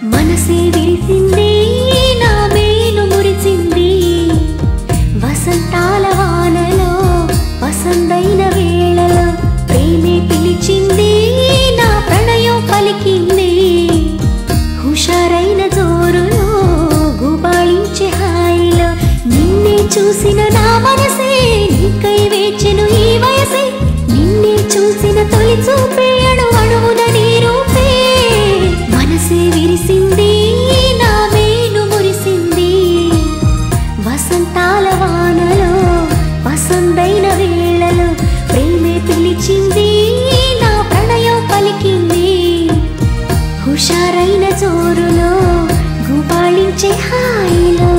మనసే విరిసింది నా మేను మురిసింది వసంతాల వానలో వసంతైన వేళలో ప్రేమే పిలిచింది నా ప్రణయం పలికింది హుషారైన జోరులో గుబాళించే హాయిలో నిన్నే చూసిన నా మనసే నీకై వేచెను ఈ వయసే నిన్నే చూసిన తొలి చూపే అణువణువున నీ రూపే మనసే విరిసింది నా మేను మురిసింది వసంతాల వానలో వసంతైన వేళలో ప్రేమే పిలిచింది నా ప్రణయం పలికింది హుషారైన జోరులో గుబాళించే హాయిలో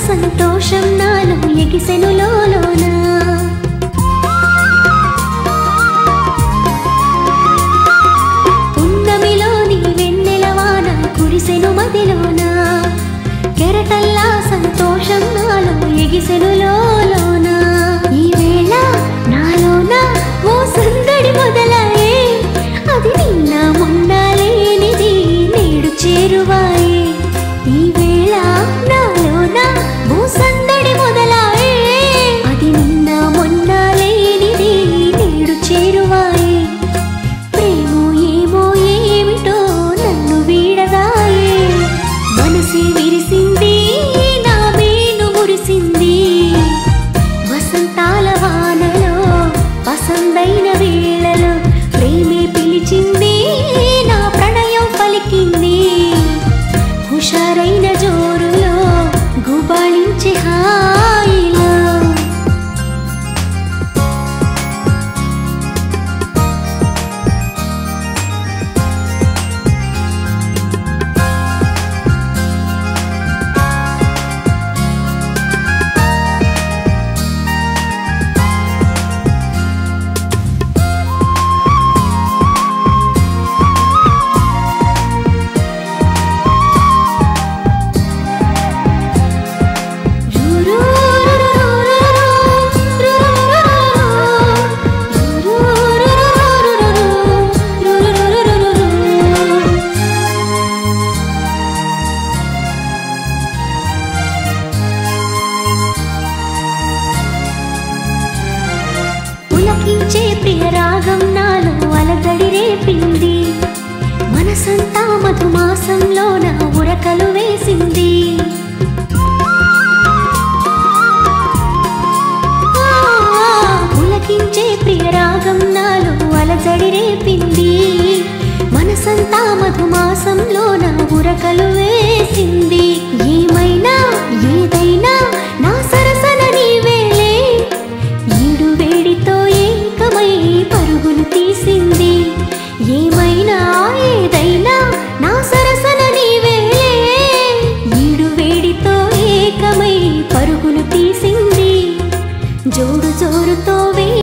సంతోషం నాలో ఎగిసెను లోలోన పున్నమిలోని వెన్నెలవాన కురిసెను మదిలోన కెరటల్లా సంతోషం నాలో ఎగిసెను లోలోన ఈ వేళ నాలోన ఓ సందడి మొదలాయే అది నిన్న మొన్న లేనిది నేడు చేరువాయే ఈ వేళ నాలోన ఓ సందడి మొదలాయే అది నిన్న మొన్న లేనిది నేడు చేరువాయే ప్రేమో ఏమో ఏమిటో నన్ను వీడదాయే మనసే విరిసింది నా మేను మురిసింది వసంతాల వానలో వసంతైన వేళలో ప్రేమే పిలిచింది నా ప్రణయం పలికింది హుషారైన జోరులో గుబాళించే హాయిలో పులకించే ప్రియ రాగం నాలో అలజడి రేపింది మనసంతా మధుమాసంలో నా ఉరకలు వేసింది పులకించే ప్రియ రాగం నాలో అలజడి రేపింది మనసంతా మధుమాసంలో నా ఉరకలు వేసింది